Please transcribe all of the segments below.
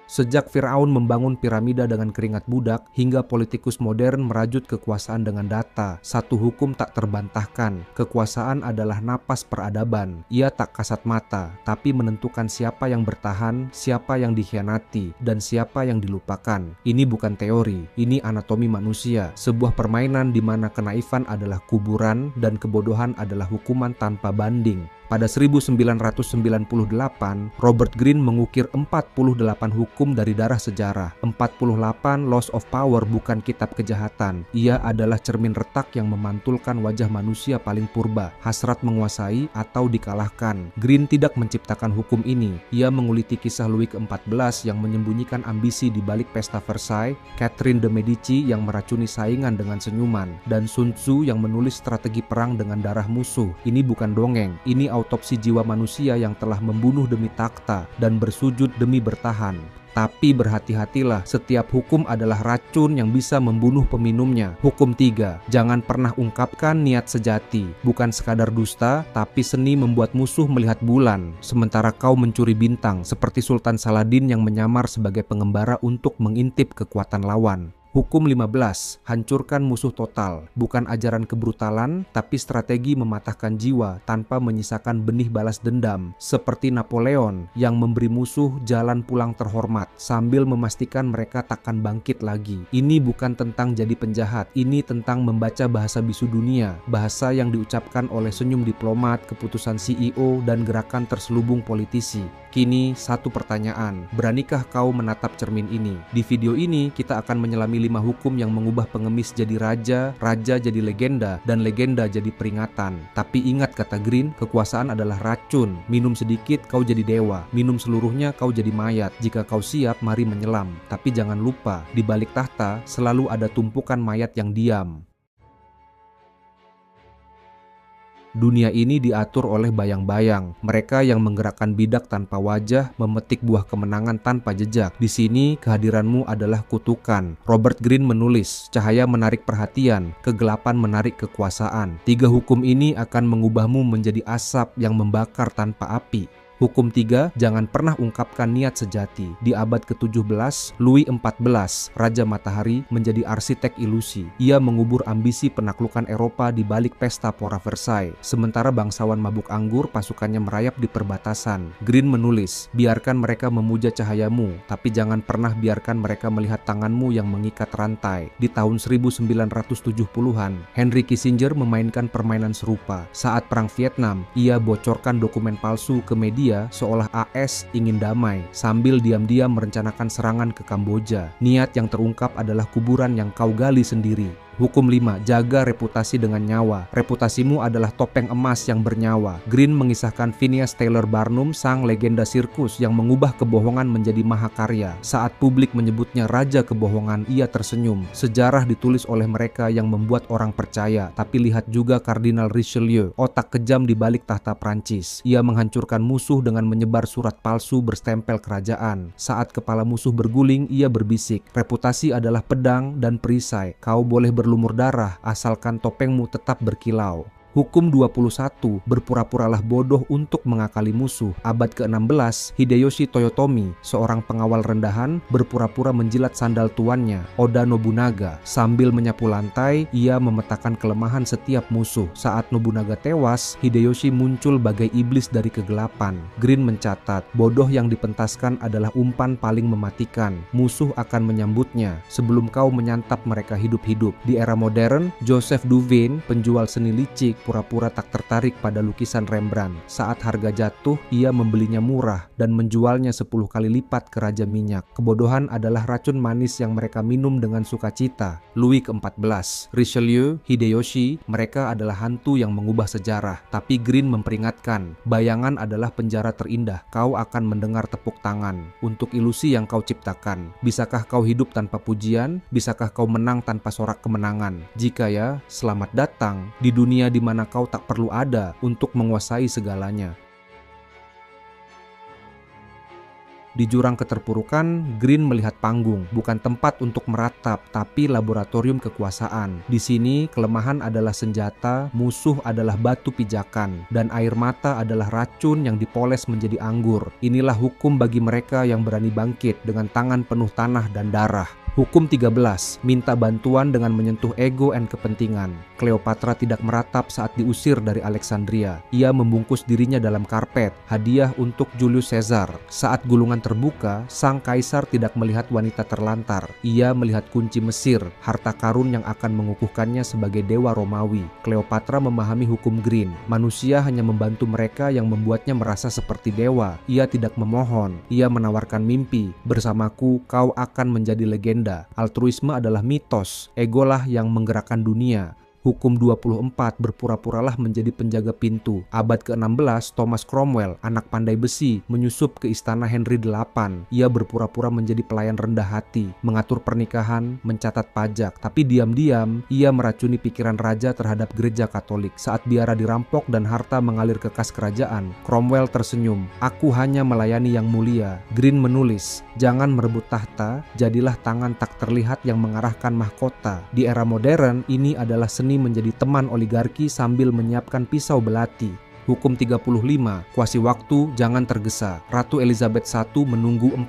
Sejak Firaun membangun piramida dengan keringat budak, hingga politikus modern merajut kekuasaan dengan data, satu hukum tak terbantahkan. Kekuasaan adalah napas peradaban. Ia tak kasat mata, tapi menentukan siapa yang bertahan, siapa yang dikhianati, dan siapa yang dilupakan. Ini bukan teori, ini anatomi manusia. Sebuah permainan di mana kenaifan adalah kuburan dan kebodohan adalah hukuman tanpa banding. Pada 1998, Robert Greene mengukir 48 hukum dari darah sejarah. 48 Laws of Power bukan kitab kejahatan. Ia adalah cermin retak yang memantulkan wajah manusia paling purba, hasrat menguasai atau dikalahkan. Greene tidak menciptakan hukum ini. Ia menguliti kisah Louis XIV yang menyembunyikan ambisi di balik pesta Versailles, Catherine de Medici yang meracuni saingan dengan senyuman, dan Sun Tzu yang menulis strategi perang dengan darah musuh. Ini bukan dongeng, ini autopsi jiwa manusia yang telah membunuh demi takhta dan bersujud demi bertahan. Tapi berhati-hatilah, setiap hukum adalah racun yang bisa membunuh peminumnya. Hukum 3, jangan pernah ungkapkan niat sejati. Bukan sekadar dusta, tapi seni membuat musuh melihat bulan, sementara kau mencuri bintang, seperti Sultan Saladin yang menyamar sebagai pengembara untuk mengintip kekuatan lawan. Hukum 15, hancurkan musuh total. Bukan ajaran kebrutalan, tapi strategi mematahkan jiwa tanpa menyisakan benih balas dendam. Seperti Napoleon yang memberi musuh jalan pulang terhormat sambil memastikan mereka takkan bangkit lagi. Ini bukan tentang jadi penjahat, ini tentang membaca bahasa bisu dunia. Bahasa yang diucapkan oleh senyum diplomat, keputusan CEO, dan gerakan terselubung politisi. Kini satu pertanyaan, beranikah kau menatap cermin ini? Di video ini kita akan menyelami 5 hukum yang mengubah pengemis jadi raja, raja jadi legenda, dan legenda jadi peringatan. Tapi ingat kata Greene, kekuasaan adalah racun. Minum sedikit kau jadi dewa, minum seluruhnya kau jadi mayat. Jika kau siap, mari menyelam. Tapi jangan lupa, di balik tahta selalu ada tumpukan mayat yang diam. Dunia ini diatur oleh bayang-bayang. Mereka yang menggerakkan bidak tanpa wajah, memetik buah kemenangan tanpa jejak. Di sini kehadiranmu adalah kutukan. Robert Greene menulis, cahaya menarik perhatian, kegelapan menarik kekuasaan. 3 hukum ini akan mengubahmu menjadi asap yang membakar tanpa api. Hukum 3, jangan pernah ungkapkan niat sejati. Di abad ke-17, Louis XIV, Raja Matahari, menjadi arsitek ilusi. Ia mengubur ambisi penaklukan Eropa di balik pesta Pora Versailles. Sementara bangsawan mabuk anggur, pasukannya merayap di perbatasan. Greene menulis, biarkan mereka memuja cahayamu, tapi jangan pernah biarkan mereka melihat tanganmu yang mengikat rantai. Di tahun 1970-an, Henry Kissinger memainkan permainan serupa. Saat Perang Vietnam, ia bocorkan dokumen palsu ke media seolah AS ingin damai sambil diam-diam merencanakan serangan ke Kamboja. Niat yang terungkap adalah kuburan yang kau gali sendiri. Hukum 5, jaga reputasi dengan nyawa. Reputasimu adalah topeng emas yang bernyawa. Greene mengisahkan Phineas Taylor Barnum, sang legenda sirkus yang mengubah kebohongan menjadi mahakarya. Saat publik menyebutnya raja kebohongan, ia tersenyum. Sejarah ditulis oleh mereka yang membuat orang percaya. Tapi lihat juga Kardinal Richelieu, otak kejam di balik tahta Prancis. Ia menghancurkan musuh dengan menyebar surat palsu berstempel kerajaan. Saat kepala musuh berguling, ia berbisik, reputasi adalah pedang dan perisai. Kau boleh berlumur darah asalkan topengmu tetap berkilau. Hukum 21, berpura-puralah bodoh untuk mengakali musuh. Abad ke-16, Hideyoshi Toyotomi, seorang pengawal rendahan, berpura-pura menjilat sandal tuannya, Oda Nobunaga. Sambil menyapu lantai, ia memetakan kelemahan setiap musuh. Saat Nobunaga tewas, Hideyoshi muncul bagai iblis dari kegelapan. Greene mencatat, bodoh yang dipentaskan adalah umpan paling mematikan. Musuh akan menyambutnya sebelum kau menyantap mereka hidup-hidup. Di era modern, Joseph Douvain, penjual seni licik, pura-pura tak tertarik pada lukisan Rembrandt. Saat harga jatuh, ia membelinya murah dan menjualnya 10 kali lipat ke Raja Minyak. Kebodohan adalah racun manis yang mereka minum dengan sukacita. Louis XIV, Richelieu, Hideyoshi, mereka adalah hantu yang mengubah sejarah. Tapi Greene memperingatkan, bayangan adalah penjara terindah. Kau akan mendengar tepuk tangan untuk ilusi yang kau ciptakan. Bisakah kau hidup tanpa pujian? Bisakah kau menang tanpa sorak kemenangan? Jika ya, selamat datang di dunia di mana kau tak perlu ada untuk menguasai segalanya. Di jurang keterpurukan, Green melihat panggung, bukan tempat untuk meratap, tapi laboratorium kekuasaan. Di sini, kelemahan adalah senjata, musuh adalah batu pijakan, dan air mata adalah racun yang dipoles menjadi anggur. Inilah hukum bagi mereka yang berani bangkit dengan tangan penuh tanah dan darah. Hukum 13, minta bantuan dengan menyentuh ego dan kepentingan. Cleopatra tidak meratap saat diusir dari Alexandria. Ia membungkus dirinya dalam karpet, hadiah untuk Julius Caesar. Saat gulungan terbuka, sang kaisar tidak melihat wanita terlantar. Ia melihat kunci Mesir, harta karun yang akan mengukuhkannya sebagai dewa Romawi. Cleopatra memahami hukum Green. Manusia hanya membantu mereka yang membuatnya merasa seperti dewa. Ia tidak memohon, ia menawarkan mimpi. Bersamaku, kau akan menjadi legenda. Altruisme adalah mitos, egolah yang menggerakkan dunia. Hukum 24, berpura-puralah menjadi penjaga pintu. Abad ke-16, Thomas Cromwell, anak pandai besi, menyusup ke istana Henry VIII. Ia berpura-pura menjadi pelayan rendah hati, mengatur pernikahan, mencatat pajak. Tapi diam-diam, ia meracuni pikiran raja terhadap gereja Katolik. Saat biara dirampok dan harta mengalir ke kas kerajaan, Cromwell tersenyum. Aku hanya melayani yang mulia. Green menulis, jangan merebut tahta, jadilah tangan tak terlihat yang mengarahkan mahkota. Di era modern, ini adalah seni menjadi teman oligarki sambil menyiapkan pisau belati. Hukum 35, kuasi waktu jangan tergesa. Ratu Elizabeth I menunggu 45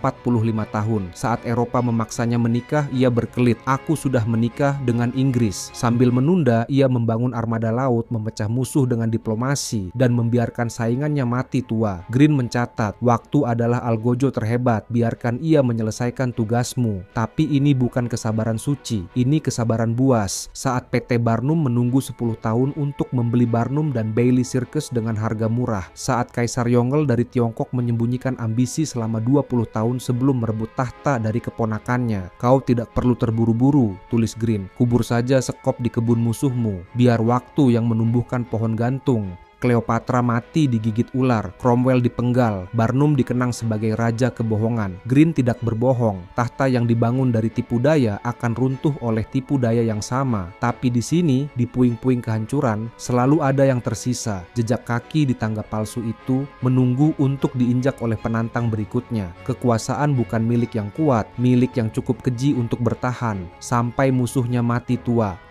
tahun. Saat Eropa memaksanya menikah, ia berkelit, aku sudah menikah dengan Inggris. Sambil menunda, ia membangun armada laut, memecah musuh dengan diplomasi, dan membiarkan saingannya mati tua. Green mencatat, waktu adalah algojo terhebat, biarkan ia menyelesaikan tugasmu. Tapi ini bukan kesabaran suci, ini kesabaran buas. Saat PT Barnum menunggu 10 tahun untuk membeli Barnum dan Bailey Circus dengan harga murah. Saat Kaisar Yongle dari Tiongkok menyembunyikan ambisi selama 20 tahun sebelum merebut tahta dari keponakannya. Kau tidak perlu terburu-buru, tulis Green. Kubur saja sekop di kebun musuhmu. Biar waktu yang menumbuhkan pohon gantung. Cleopatra mati digigit ular, Cromwell dipenggal, Barnum dikenang sebagai raja kebohongan. Green tidak berbohong, tahta yang dibangun dari tipu daya akan runtuh oleh tipu daya yang sama. Tapi di sini, di puing-puing kehancuran, selalu ada yang tersisa. Jejak kaki di tangga palsu itu menunggu untuk diinjak oleh penantang berikutnya. Kekuasaan bukan milik yang kuat, milik yang cukup keji untuk bertahan, sampai musuhnya mati tua.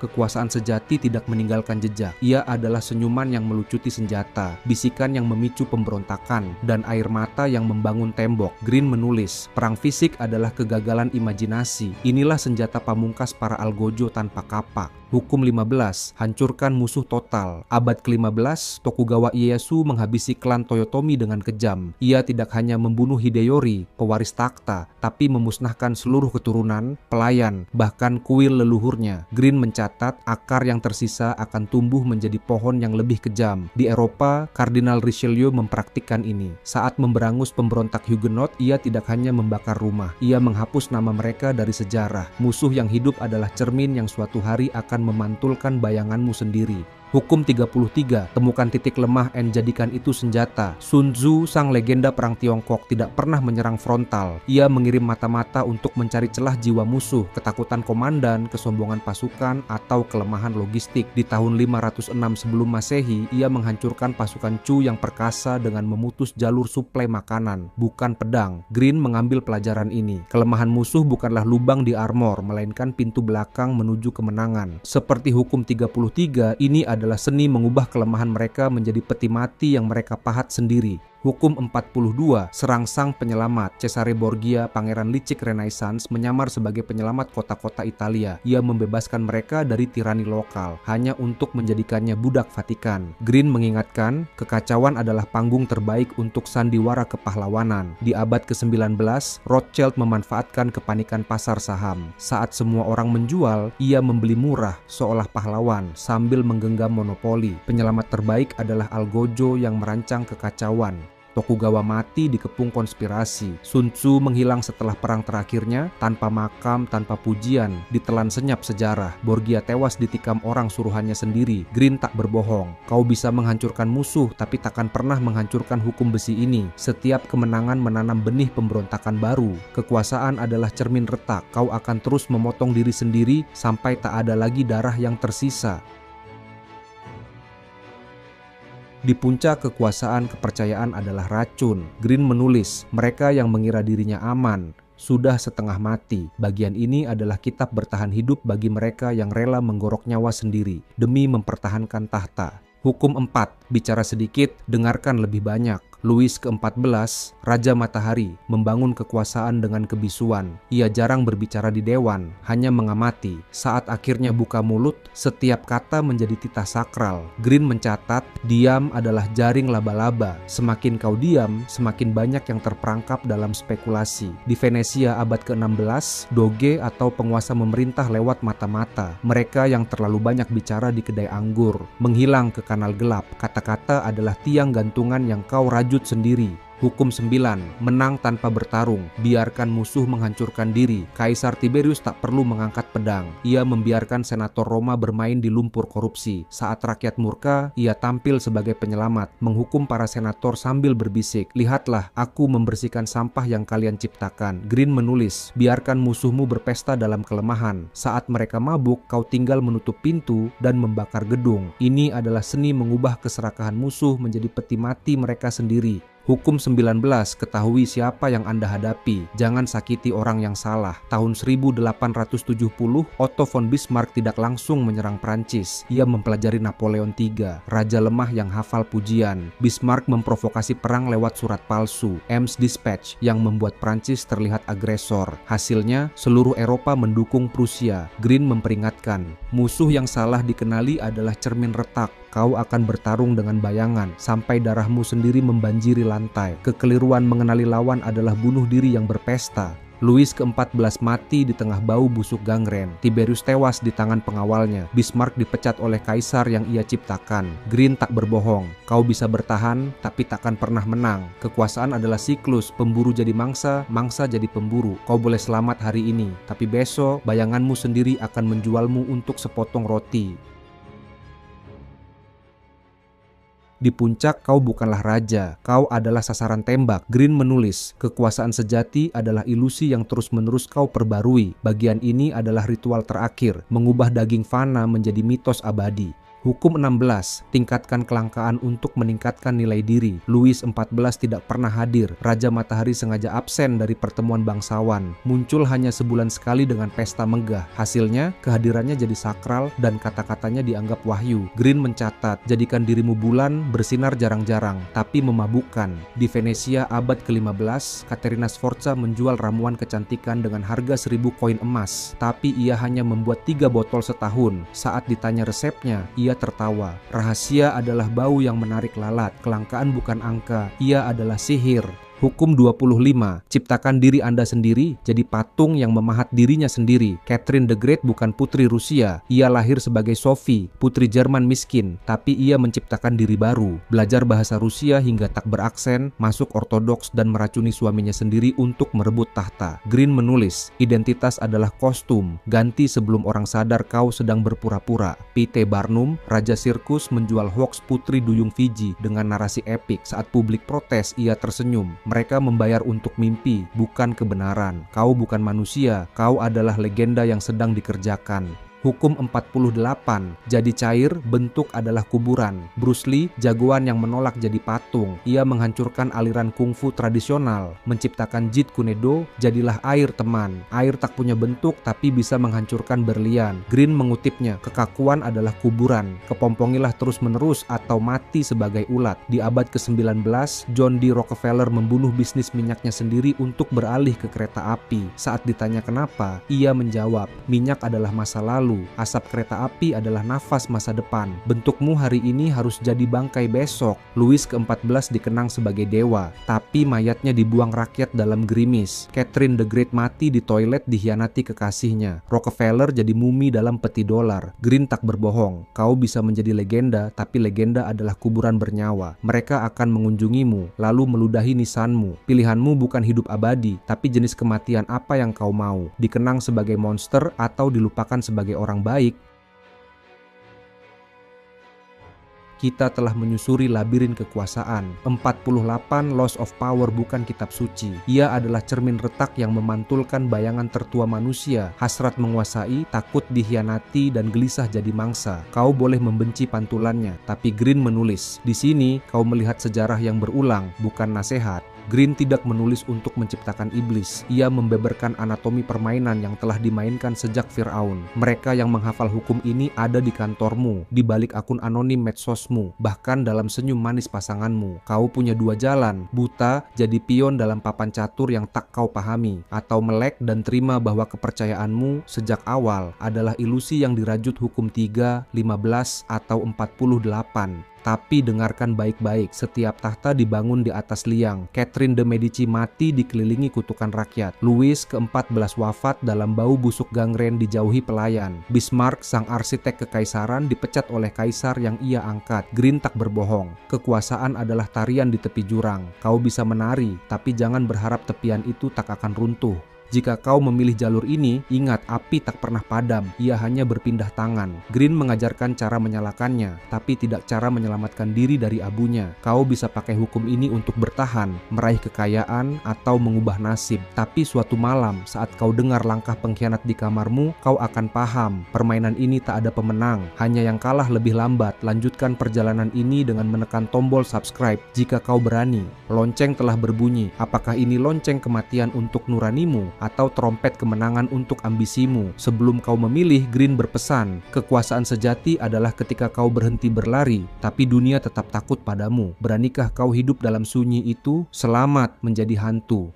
Kekuasaan sejati tidak meninggalkan jejak. Ia adalah senyuman yang melucuti senjata, bisikan yang memicu pemberontakan, dan air mata yang membangun tembok. Green menulis, perang fisik adalah kegagalan imajinasi. Inilah senjata pamungkas para algojo tanpa kapak. Hukum 15, hancurkan musuh total. Abad ke-15, Tokugawa Ieyasu menghabisi klan Toyotomi dengan kejam. Ia tidak hanya membunuh Hideyori, pewaris takhta, tapi memusnahkan seluruh keturunan, pelayan, bahkan kuil leluhurnya. Green mencatat, akar yang tersisa akan tumbuh menjadi pohon yang lebih kejam. Di Eropa, Kardinal Richelieu mempraktikkan ini. Saat memberangus pemberontak Huguenot, ia tidak hanya membakar rumah, ia menghapus nama mereka dari sejarah. Musuh yang hidup adalah cermin yang suatu hari akan memantulkan bayanganmu sendiri. Hukum 33, temukan titik lemah dan jadikan itu senjata. Sun Tzu, sang legenda perang Tiongkok, tidak pernah menyerang frontal. Ia mengirim mata-mata untuk mencari celah jiwa musuh, ketakutan komandan, kesombongan pasukan, atau kelemahan logistik. Di tahun 506 sebelum Masehi, ia menghancurkan pasukan Chu yang perkasa dengan memutus jalur suplai makanan, bukan pedang. Green mengambil pelajaran ini. Kelemahan musuh bukanlah lubang di armor, melainkan pintu belakang menuju kemenangan. Seperti hukum 33, ini adalah seni mengubah kelemahan mereka menjadi peti mati yang mereka pahat sendiri. Hukum 42, serang sang penyelamat. Cesare Borgia, pangeran licik Renaissance, menyamar sebagai penyelamat kota-kota Italia. Ia membebaskan mereka dari tirani lokal, hanya untuk menjadikannya budak Vatikan. Green mengingatkan, kekacauan adalah panggung terbaik untuk sandiwara kepahlawanan. Di abad ke-19, Rothschild memanfaatkan kepanikan pasar saham. Saat semua orang menjual, ia membeli murah, seolah pahlawan, sambil menggenggam monopoli. Penyelamat terbaik adalah algojo yang merancang kekacauan. Tokugawa mati dikepung konspirasi. Sun Tzu menghilang setelah perang terakhirnya, tanpa makam, tanpa pujian, ditelan senyap sejarah. Borgia tewas ditikam orang suruhannya sendiri. Green tak berbohong. Kau bisa menghancurkan musuh, tapi takkan pernah menghancurkan hukum besi ini. Setiap kemenangan menanam benih pemberontakan baru. Kekuasaan adalah cermin retak. Kau akan terus memotong diri sendiri sampai tak ada lagi darah yang tersisa. Di puncak kekuasaan, kepercayaan adalah racun. Green menulis, mereka yang mengira dirinya aman sudah setengah mati. Bagian ini adalah kitab bertahan hidup bagi mereka yang rela menggorok nyawa sendiri demi mempertahankan tahta. Hukum 4. Bicara sedikit, dengarkan lebih banyak. Louis ke-14, Raja Matahari, membangun kekuasaan dengan kebisuan. Ia jarang berbicara di dewan, hanya mengamati. Saat akhirnya buka mulut, setiap kata menjadi titah sakral. Green mencatat, diam adalah jaring laba-laba. Semakin kau diam, semakin banyak yang terperangkap dalam spekulasi. Di Venesia abad ke-16, doge atau penguasa memerintah lewat mata-mata. Mereka yang terlalu banyak bicara di kedai anggur, menghilang ke kanal gelap. Kata-kata adalah tiang gantungan yang kau rajut sendiri. Hukum 9. Menang tanpa bertarung. Biarkan musuh menghancurkan diri. Kaisar Tiberius tak perlu mengangkat pedang. Ia membiarkan senator Roma bermain di lumpur korupsi. Saat rakyat murka, ia tampil sebagai penyelamat, menghukum para senator sambil berbisik, "Lihatlah, aku membersihkan sampah yang kalian ciptakan." Green menulis, biarkan musuhmu berpesta dalam kelemahan. Saat mereka mabuk, kau tinggal menutup pintu dan membakar gedung. Ini adalah seni mengubah keserakahan musuh menjadi peti mati mereka sendiri. Hukum 19. Ketahui siapa yang Anda hadapi. Jangan sakiti orang yang salah. Tahun 1870, Otto von Bismarck tidak langsung menyerang Prancis. Ia mempelajari Napoleon III, raja lemah yang hafal pujian. Bismarck memprovokasi perang lewat surat palsu, Ems Dispatch, yang membuat Prancis terlihat agresor. Hasilnya, seluruh Eropa mendukung Prusia. Green memperingatkan, musuh yang salah dikenali adalah cermin retak. Kau akan bertarung dengan bayangan sampai darahmu sendiri membanjiri lantai. Kekeliruan mengenali lawan adalah bunuh diri yang berpesta. Louis ke-14 mati di tengah bau busuk gangren. Tiberius tewas di tangan pengawalnya. Bismarck dipecat oleh kaisar yang ia ciptakan. Green tak berbohong. Kau bisa bertahan, tapi takkan pernah menang. Kekuasaan adalah siklus. Pemburu jadi mangsa, mangsa jadi pemburu. Kau boleh selamat hari ini, tapi besok bayanganmu sendiri akan menjualmu untuk sepotong roti. Di puncak kau bukanlah raja, kau adalah sasaran tembak. Green menulis, kekuasaan sejati adalah ilusi yang terus-menerus kau perbarui. Bagian ini adalah ritual terakhir, mengubah daging fana menjadi mitos abadi. Hukum 16. Tingkatkan kelangkaan untuk meningkatkan nilai diri. Louis XIV tidak pernah hadir. Raja Matahari sengaja absen dari pertemuan bangsawan. Muncul hanya sebulan sekali dengan pesta megah. Hasilnya, kehadirannya jadi sakral dan kata-katanya dianggap wahyu. Green mencatat, jadikan dirimu bulan, bersinar jarang-jarang, tapi memabukkan. Di Venesia abad ke-15, Caterina Sforza menjual ramuan kecantikan dengan harga 1000 koin emas. Tapi ia hanya membuat 3 botol setahun. Saat ditanya resepnya, ia tertawa. Rahasia adalah bau yang menarik lalat. Kelangkaan bukan angka, ia adalah sihir. Hukum 25. Ciptakan diri Anda sendiri jadi patung yang memahat dirinya sendiri. Catherine the Great bukan putri Rusia. Ia lahir sebagai Sophie, putri Jerman miskin, tapi ia menciptakan diri baru. Belajar bahasa Rusia hingga tak beraksen, masuk ortodoks dan meracuni suaminya sendiri untuk merebut tahta. Green menulis, identitas adalah kostum. Ganti sebelum orang sadar kau sedang berpura-pura. P.T. Barnum, raja sirkus, menjual hoaks putri duyung Fiji dengan narasi epik. Saat publik protes, ia tersenyum. Mereka membayar untuk mimpi, bukan kebenaran. Kau bukan manusia, kau adalah legenda yang sedang dikerjakan. Hukum 48. Jadi cair, bentuk adalah kuburan. Bruce Lee, jagoan yang menolak jadi patung. Ia menghancurkan aliran kungfu tradisional, menciptakan Jeet Kune Do, jadilah air teman. Air tak punya bentuk tapi bisa menghancurkan berlian. Green mengutipnya, kekakuan adalah kuburan. Kepompongilah terus-menerus atau mati sebagai ulat. Di abad ke-19, John D. Rockefeller membunuh bisnis minyaknya sendiri untuk beralih ke kereta api. Saat ditanya kenapa, ia menjawab, minyak adalah masa lalu. Asap kereta api adalah nafas masa depan. Bentukmu hari ini harus jadi bangkai besok. Louis ke-14 dikenang sebagai dewa, tapi mayatnya dibuang rakyat dalam gerimis. Catherine the Great mati di toilet dikhianati kekasihnya. Rockefeller jadi mumi dalam peti dolar. Green tak berbohong. Kau bisa menjadi legenda, tapi legenda adalah kuburan bernyawa. Mereka akan mengunjungimu, lalu meludahi nisanmu. Pilihanmu bukan hidup abadi, tapi jenis kematian apa yang kau mau. Dikenang sebagai monster atau dilupakan sebagai orang baik. Kita telah menyusuri labirin kekuasaan. 48 Laws of Power bukan kitab suci. Ia adalah cermin retak yang memantulkan bayangan tertua manusia, hasrat menguasai, takut dikhianati, dan gelisah jadi mangsa. Kau boleh membenci pantulannya, tapi Green menulis. Di sini kau melihat sejarah yang berulang, bukan nasihat. Green tidak menulis untuk menciptakan iblis. Ia membeberkan anatomi permainan yang telah dimainkan sejak Firaun. Mereka yang menghafal hukum ini ada di kantormu, di balik akun anonim medsosmu, bahkan dalam senyum manis pasanganmu. Kau punya dua jalan, buta, jadi pion dalam papan catur yang tak kau pahami, atau melek dan terima bahwa kepercayaanmu sejak awal adalah ilusi yang dirajut hukum 3, 15, atau 48. Tapi dengarkan baik-baik, setiap tahta dibangun di atas liang. Catherine de Medici mati dikelilingi kutukan rakyat. Louis ke-14 wafat dalam bau busuk gangren dijauhi pelayan. Bismarck, sang arsitek kekaisaran, dipecat oleh kaisar yang ia angkat. Green tak berbohong. Kekuasaan adalah tarian di tepi jurang. Kau bisa menari, tapi jangan berharap tepian itu tak akan runtuh. Jika kau memilih jalur ini, ingat api tak pernah padam, ia hanya berpindah tangan. Green mengajarkan cara menyalakannya, tapi tidak cara menyelamatkan diri dari abunya. Kau bisa pakai hukum ini untuk bertahan, meraih kekayaan, atau mengubah nasib. Tapi suatu malam, saat kau dengar langkah pengkhianat di kamarmu, kau akan paham, permainan ini tak ada pemenang, hanya yang kalah lebih lambat. Lanjutkan perjalanan ini dengan menekan tombol subscribe jika kau berani. Lonceng telah berbunyi. Apakah ini lonceng kematian untuk nuranimu, atau trompet kemenangan untuk ambisimu? Sebelum kau memilih, Green berpesan, kekuasaan sejati adalah ketika kau berhenti berlari, tapi dunia tetap takut padamu. Beranikah kau hidup dalam sunyi itu? Selamat menjadi hantu.